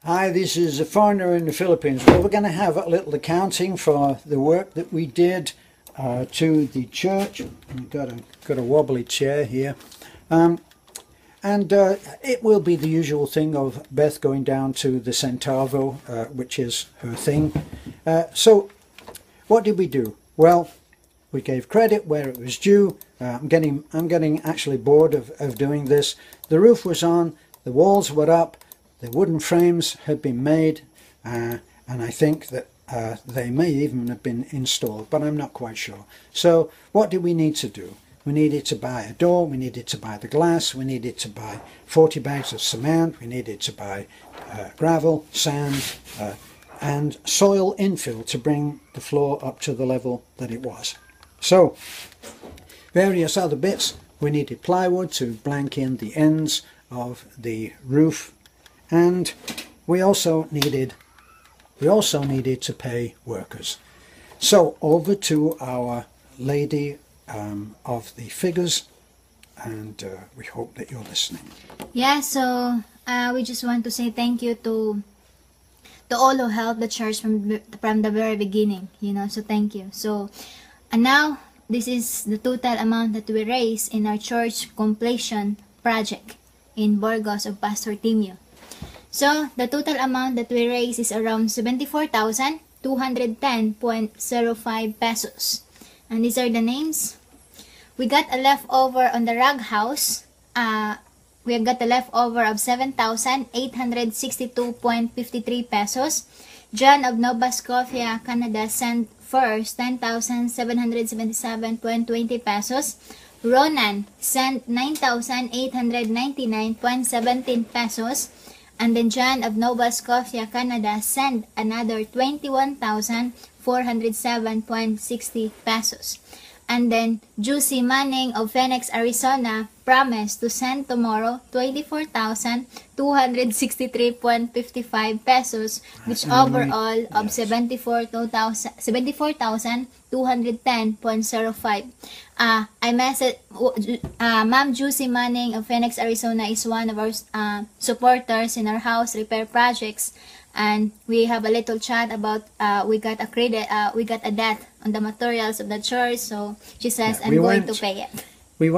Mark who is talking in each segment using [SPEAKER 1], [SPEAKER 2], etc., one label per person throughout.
[SPEAKER 1] Hi, this is a foreigner in the Philippines. Well, we're going to have a little accounting for the work that we did to the church. I've got a wobbly chair here. It will be the usual thing of Beth going down to the centavo, which is her thing. So what did we do? Well, we gave credit where it was due. I'm getting actually bored of doing this. The roof was on, the walls were up, the wooden frames had been made, and I think that they may even have been installed, but I'm not quite sure. So what do we need to do? We needed to buy a door, we needed to buy the glass, we needed to buy 40 bags of cement, we needed to buy gravel, sand, and soil infill to bring the floor up to the level that it was. So, various other bits. We needed plywood to blank in the ends of the roof, and we also needed to pay workers. So over to our lady of the figures, and we hope that you're listening.
[SPEAKER 2] Yeah, so we just want to say thank you to all who helped the church from the very beginning, so thank you. So and now this is the total amount that we raised in our church completion project in Burgos of Pastor Timio. So the total amount that we raised is around 74,210.05 pesos. And these are the names. We got a leftover on the rug house. We got a leftover of 7,862.53 pesos. John of Nova Scotia, Canada sent first 10,777.20 pesos. Ronan sent 9,899.17 pesos. And then John of Nova Scotia, Canada sent another 21,407.60 pesos. And then Juicy Manning of Phoenix, Arizona promised to send tomorrow 24,263.55 pesos, which overall of 74,210.05. I message Ma'am Juicy Manning of Phoenix, Arizona is one of our supporters in our house repair projects, and we have a little chat about we got a debt on the materials of the church, so she says I'm going to pay it.
[SPEAKER 1] We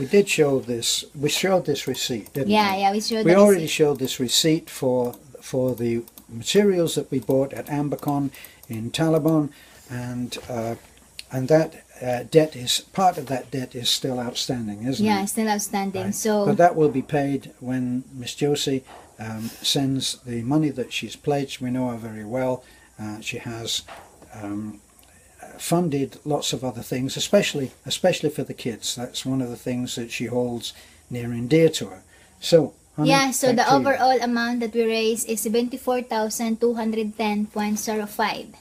[SPEAKER 1] did show this. We showed this receipt, didn't we?
[SPEAKER 2] Yeah, we showed.
[SPEAKER 1] We already showed this receipt for the materials that we bought at Ambacon in Talabon, and that debt is part of that debt is still outstanding, isn't it?
[SPEAKER 2] Yeah, it's still outstanding. Right. So,
[SPEAKER 1] but that will be paid when Miss Josie sends the money that she's pledged. We know her very well. She has funded lots of other things, especially for the kids. That's one of the things that she holds near and dear to her. So, honey,
[SPEAKER 2] yeah, so the overall amount that we raised is 74,210.05.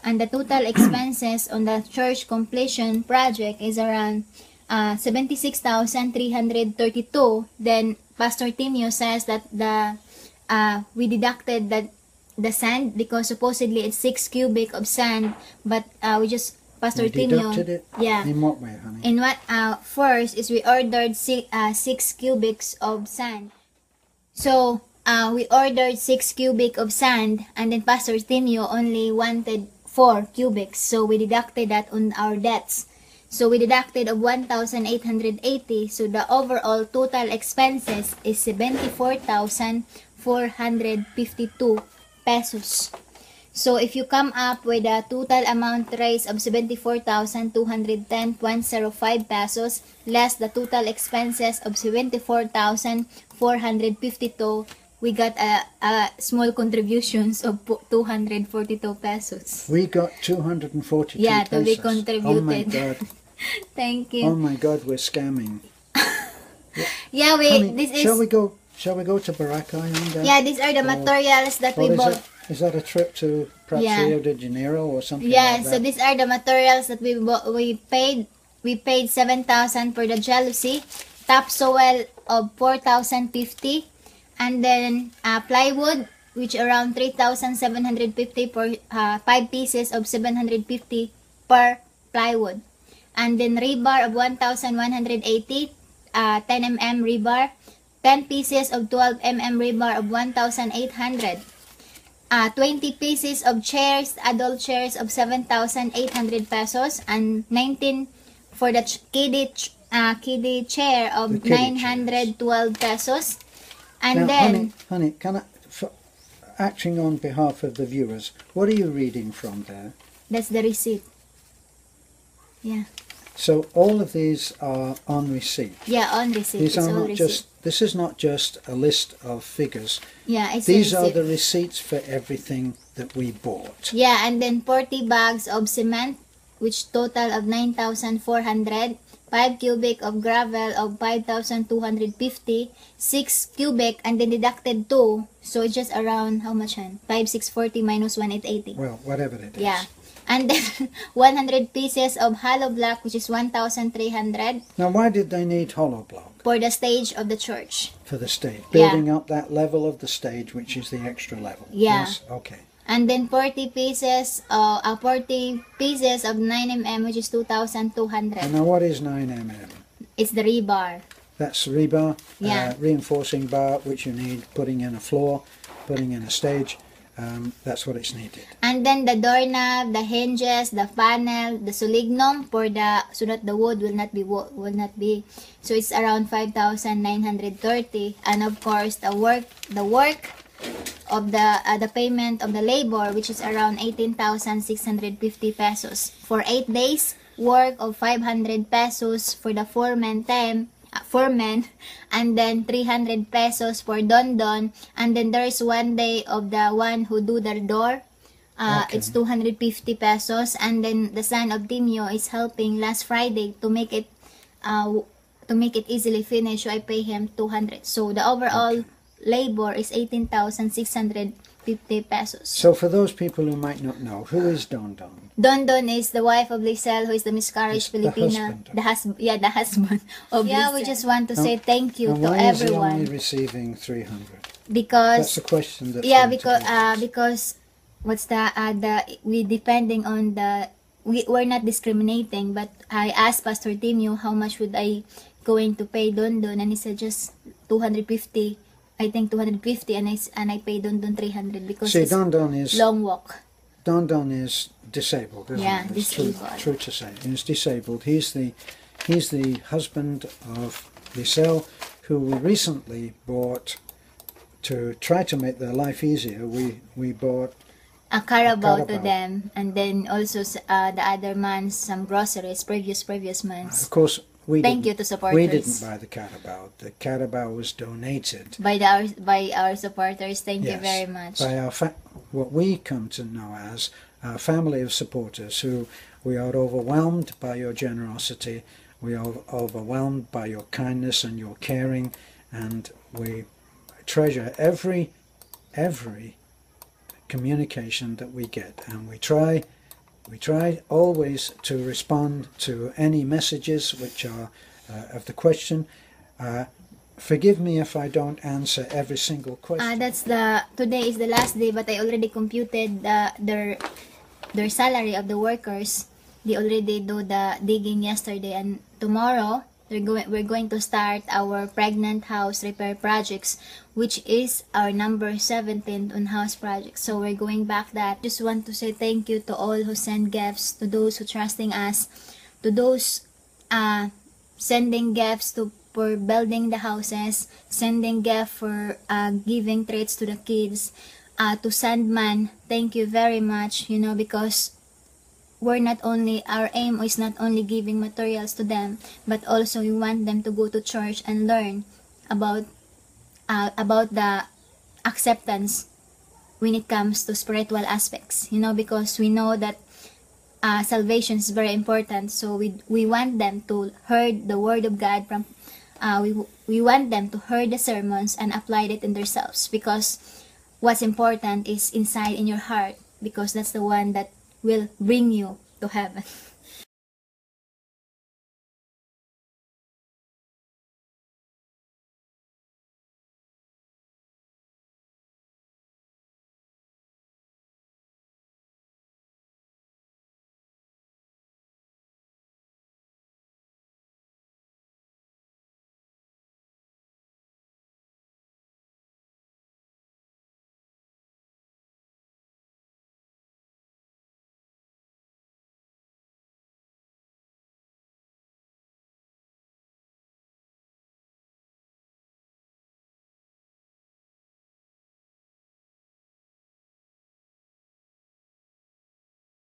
[SPEAKER 2] And the total expenses on the church completion project is around 76,332. Then Pastor Timio says that we deducted the sand because supposedly it's 6 cubic of sand, but we Pastor Timio
[SPEAKER 1] deducted it?
[SPEAKER 2] Yeah.
[SPEAKER 1] In what way, honey?
[SPEAKER 2] In what first is we ordered 6 cubics of sand. So we ordered 6 cubic of sand, and then Pastor Timio only wanted 4 cubics, so we deducted that on our debts. So we deducted of 1,880, so the overall total expenses is 74,452 pesos. So if you come up with a total amount raised of 74,210.05 pesos less the total expenses of 74,452, we got a small contributions of 242 pesos.
[SPEAKER 1] We got 242
[SPEAKER 2] yeah,
[SPEAKER 1] pesos.
[SPEAKER 2] To be contributed.
[SPEAKER 1] Oh my God.
[SPEAKER 2] Thank you.
[SPEAKER 1] Oh my God, we're scamming.
[SPEAKER 2] Yeah,
[SPEAKER 1] Honey, shall we go to Boracay?
[SPEAKER 2] Yeah, these are the materials that we bought.
[SPEAKER 1] Is that a trip to perhaps Rio de Janeiro or something like that?
[SPEAKER 2] So these are the materials that we bought. We paid 7,000 for the jalousie, topsoil of 4,050, and then plywood, which around 3,750 for 5 pieces of 750 per plywood, and then rebar of 1,180, 10 mm rebar, 10 pieces of 12 rebar of 1,800. 20 pieces of chairs, adult chairs of 7,800 pesos, and 19 for the kiddie chair of
[SPEAKER 1] The kiddie
[SPEAKER 2] 912 pesos. And
[SPEAKER 1] now,
[SPEAKER 2] then,
[SPEAKER 1] honey, can I, acting on behalf of the viewers, what are you reading from there?
[SPEAKER 2] that's the receipt. Yeah.
[SPEAKER 1] So all of these are on receipt.
[SPEAKER 2] Yeah, on receipt.
[SPEAKER 1] These
[SPEAKER 2] It's
[SPEAKER 1] are
[SPEAKER 2] all
[SPEAKER 1] not
[SPEAKER 2] receipt.
[SPEAKER 1] just. This is not just a list of figures.
[SPEAKER 2] Yeah, it's
[SPEAKER 1] These
[SPEAKER 2] a
[SPEAKER 1] are
[SPEAKER 2] receipt.
[SPEAKER 1] the receipts for everything that we bought.
[SPEAKER 2] Yeah, and then 40 bags of cement, which total of 9,400. 5 cubic of gravel of 5,250. 6 cubic, and then deducted 2. So it's just around, how much, han? 5,640 minus 1,880.
[SPEAKER 1] Well, whatever it is.
[SPEAKER 2] Yeah. And then 100 pieces of hollow block, which is 1,300
[SPEAKER 1] Now, why did they need hollow block?
[SPEAKER 2] for the stage of the church.
[SPEAKER 1] For the stage.
[SPEAKER 2] Yeah.
[SPEAKER 1] Building up that level of the stage, which is the extra level.
[SPEAKER 2] Yeah.
[SPEAKER 1] Yes? Okay.
[SPEAKER 2] And then 40 pieces of 9mm, which is 2,200.
[SPEAKER 1] And now what is 9mm?
[SPEAKER 2] It's the rebar.
[SPEAKER 1] That's rebar,
[SPEAKER 2] Yeah.
[SPEAKER 1] reinforcing bar, which you need putting in a floor, putting in a stage. That's what it's needed.
[SPEAKER 2] And then the doorknob, the hinges, the panel, the solignum for the, so that the wood will not be. So it's around 5,930. And of course the work of the payment of the labor, which is around 18,650 pesos for 8 days work of 500 pesos for the foreman, and then 300 pesos for Don, and then there is 1 day of the one who do the door.
[SPEAKER 1] Okay.
[SPEAKER 2] It's 250 pesos, and then the son of Timio is helping last Friday to make it easily finished, so I pay him 200. So the overall labor is 18,650 pesos.
[SPEAKER 1] So for those people who might not know, who is Don?
[SPEAKER 2] Don is the wife of Lisel, who is the miscarriage
[SPEAKER 1] The
[SPEAKER 2] Filipina.
[SPEAKER 1] husband.
[SPEAKER 2] The husband of Lisel. We just want to say thank you
[SPEAKER 1] And
[SPEAKER 2] to
[SPEAKER 1] why is he
[SPEAKER 2] everyone.
[SPEAKER 1] only receiving 300?
[SPEAKER 2] Because
[SPEAKER 1] That's a question that's
[SPEAKER 2] yeah,
[SPEAKER 1] going to be asked.
[SPEAKER 2] because what's the we depending on we're not discriminating, but I asked Pastor Timio how much would I going to pay Don, and he said just 250. I think 250, and I paid Don 300 because
[SPEAKER 1] See,
[SPEAKER 2] it's
[SPEAKER 1] Don is
[SPEAKER 2] long walk.
[SPEAKER 1] Don is disabled, isn't
[SPEAKER 2] Yeah,
[SPEAKER 1] he? It's true,
[SPEAKER 2] disabled.
[SPEAKER 1] true to say. He's disabled. He's the husband of Lisel, who we recently bought to try to make their life easier. We bought
[SPEAKER 2] A carabao to
[SPEAKER 1] carabao.
[SPEAKER 2] them, and then also the other months some groceries, previous months.
[SPEAKER 1] Of course,
[SPEAKER 2] Thank you to supporters.
[SPEAKER 1] We didn't buy the carabao. The carabao was donated
[SPEAKER 2] By our supporters. Thank you
[SPEAKER 1] Yes,
[SPEAKER 2] very much.
[SPEAKER 1] by our what we come to know as our family of supporters, who we are overwhelmed by your generosity. We are overwhelmed by your kindness and your caring, and we treasure every communication that we get, and we try always to respond to any messages which are of the question. Forgive me if I don't answer every single question.
[SPEAKER 2] Today is the last day, but I already computed their salary of the workers. They already do the digging yesterday, and tomorrow we're going to start our pregnant house repair projects, which is our number 17 on house projects. So we're going back that. Just want to say thank you to all who send gifts, to those who trusting us, to those sending gifts for building the houses, sending gifts for giving treats to the kids, to Sandman. Thank you very much, because our aim is not only giving materials to them, but also we want them to go to church and learn about the acceptance when it comes to spiritual aspects, because we know that salvation is very important. So we want them to hear the word of God from we want them to hear the sermons and apply it in themselves, because what's important is inside in your heart, because that's the one that will bring you to heaven.